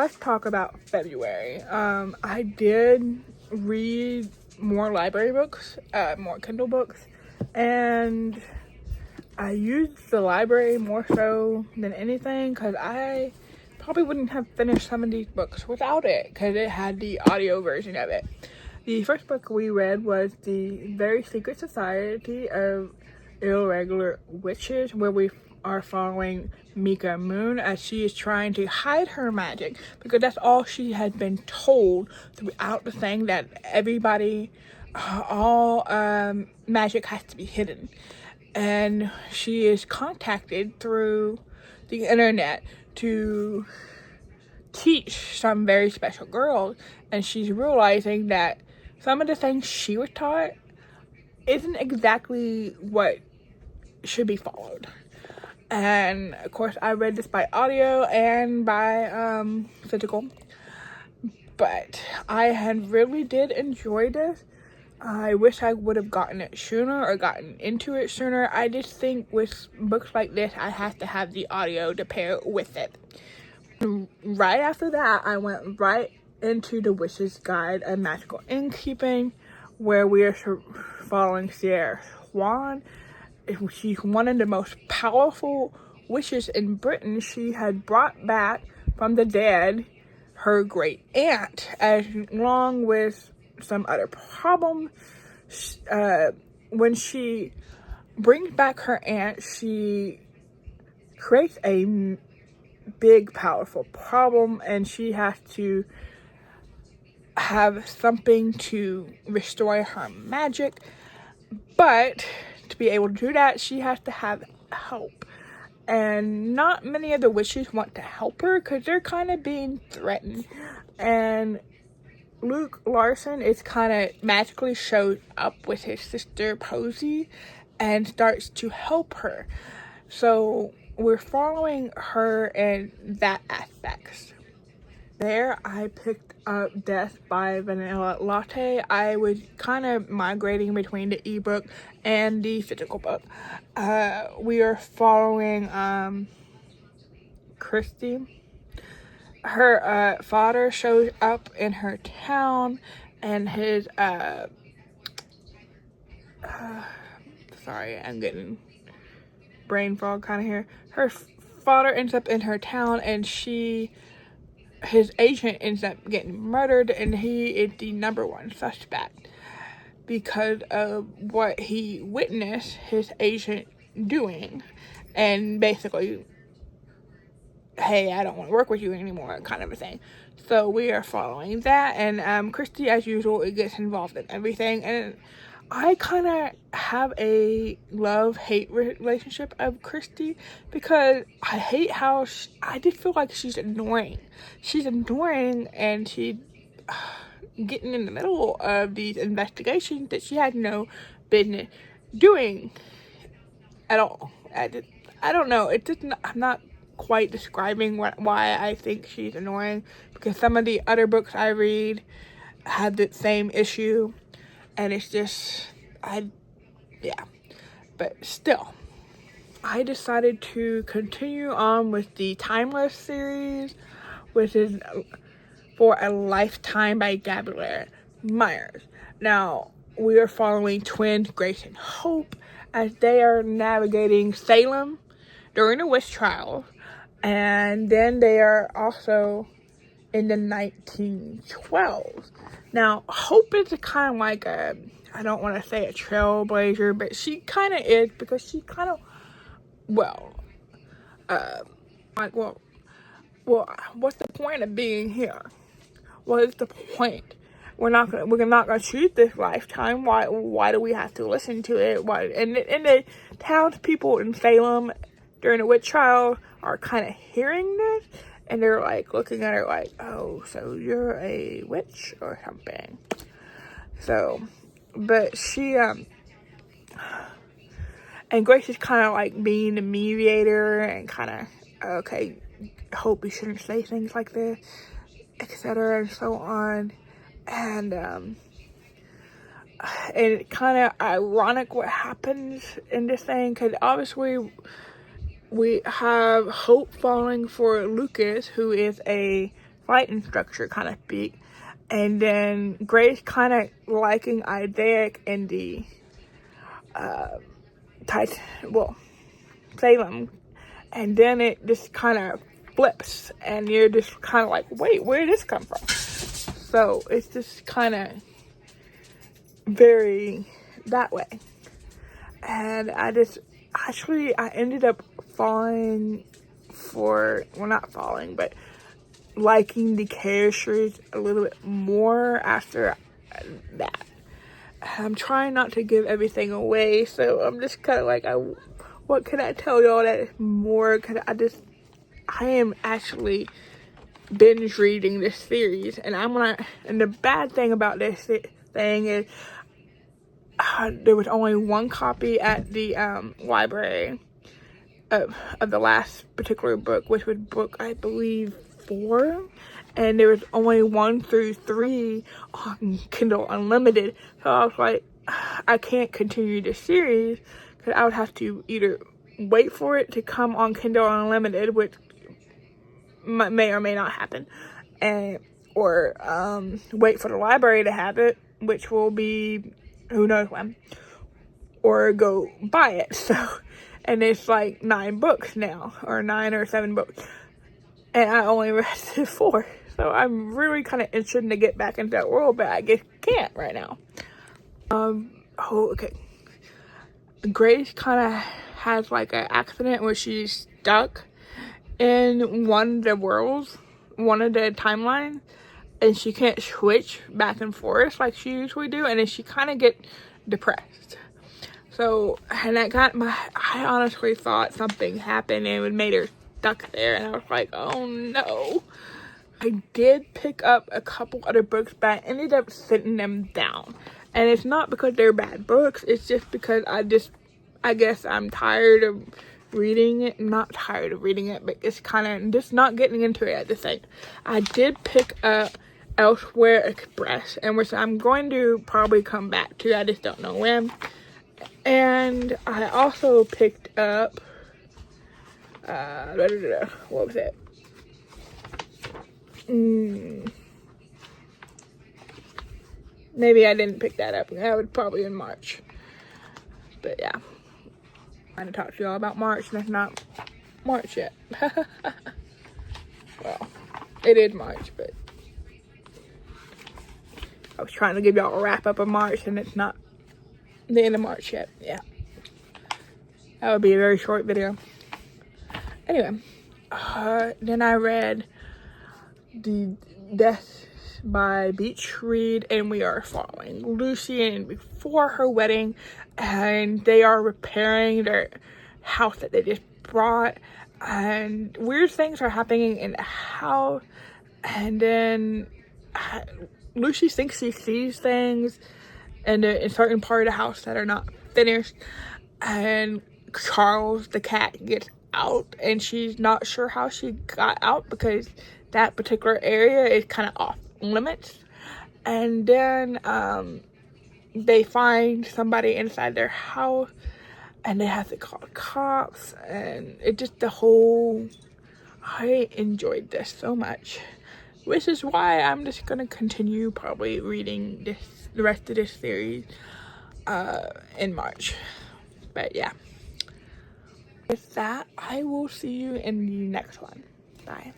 let's talk about February. I did read more library books, more Kindle books, and I used the library more so than anything because I probably wouldn't have finished some of these books without it because it had the audio version of it. The first book we read was The Very Secret Society of Irregular Witches, where we are following Mika Moon as she is trying to hide her magic because that's all she had been told throughout the thing, that everybody, all magic has to be hidden. And she is contacted through the internet to teach some very special girls, and she's realizing that some of the things she was taught isn't exactly what should be followed. And of course I read this by audio and by physical, but I had really did enjoy this. I wish I would have gotten it sooner or gotten into it sooner. I just think with books like this I have to have the audio to pair with it. Right after that I went right into The Witch's Guide of Magical Innkeeping, where we are following Sierra Swan. She's one of the most powerful witches in Britain. She had brought back from the dead her great aunt, along with some other problems. When she brings back her aunt, she creates a big, powerful problem, and she has to have something to restore her magic. But to be able to do that, she has to have help. And not many of the witches want to help her because they're kind of being threatened. And Luke Larson is kind of magically shows up with his sister Posey and starts to help her. So we're following her in that aspect. There I picked up Death by Vanilla Latte. I was kind of migrating between the ebook and the physical book. We are following Christy. Her father shows up in her town, and his sorry, I'm getting brain fog kind of here. Her father ends up in her town, and his agent ends up getting murdered, and he is the #1 suspect because of what he witnessed his agent doing, and basically, hey, I don't want to work with you anymore, kind of a thing. So we are following that, and Christy, as usual, it gets involved in everything, and I kind of have a love-hate relationship of Christy because I hate how I just feel like she's annoying. She's annoying, and she getting in the middle of these investigations that she had no business doing at all. I don't know. I'm not quite describing why I think she's annoying, because some of the other books I read had the same issue. And it's just, but still, I decided to continue on with the Timeless series, which is For a Lifetime by Gabrielle Myers. Now, we are following twins Grace and Hope as they are navigating Salem during the witch trials, and then they are also in the 1912s. Now, Hope is kind of like I don't want to say a trailblazer, but she kind of is, because she kind of, well, what's the point of being here? What is the point? We're not gonna choose this lifetime. Why do we have to listen to it? And the townspeople in Salem during the witch trial are kind of hearing this, and they're like looking at her like, oh, so you're a witch or something. So, but she, and Grace is kind of like being the mediator and kind of, okay, Hope you shouldn't say things like this, etc. and so on. And it's kind of ironic what happens in this thing, because obviously we have Hope falling for Lucas, who is a flight instructor kind of speak. And then Grace kind of liking Isaac in the Salem. And then it just kind of flips. And you're just kind of like, wait, where did this come from? So it's just kind of very that way. And I ended up liking the characters a little bit more after that. I'm trying not to give everything away, so I'm just kind of like, what can I tell y'all that is more? Cause I am actually binge reading this series, and and the bad thing about this thing is, there was only one copy at the library of the last particular book, which was book, I believe, 4, and there was only 1 through 3 on Kindle Unlimited. So I was like, I can't continue this series because I would have to either wait for it to come on Kindle Unlimited, which may or may not happen, or wait for the library to have it, which will be who knows when, or go buy it. So, and it's like 9 books now, or 9 or 7 books, and I only read 4. So I'm really kind of interested to get back into that world, but I just can't right now. Okay. Grace kind of has like an accident where she's stuck in one of the worlds, one of the timelines, and she can't switch back and forth like she usually do, and then she kind of get depressed. So, and I honestly thought something happened and it made her stuck there, and I was like, oh no. I did pick up a couple other books, but I ended up sitting them down. And it's not because they're bad books, it's just because I guess I'm tired of reading it. Not tired of reading it, but it's kind of just not getting into it at the same. I did pick up Elsewhere Express, and which I'm going to probably come back to, I just don't know when. And I also picked up what was it? Maybe I didn't pick that up. That was probably in March. But yeah, I'm going to talk to y'all about March, and it's not March yet. Well, it is March, but I was trying to give y'all a wrap up of March, and it's not the end of March yet. Yeah, that would be a very short video. Anyway, then I read the Death by Beach Read and We Are Following Lucy and before her wedding, and they are repairing their house that they just bought, and weird things are happening in the house, and then Lucy thinks she sees things in a certain part of the house that are not finished, and Charles the cat gets out, and she's not sure how she got out because that particular area is kind of off limits. And then they find somebody inside their house, and they have to call the cops, and it just I enjoyed this so much, which is why I'm just gonna continue probably reading the rest of this series in March. But yeah, with that, I will see you in the next one. Bye.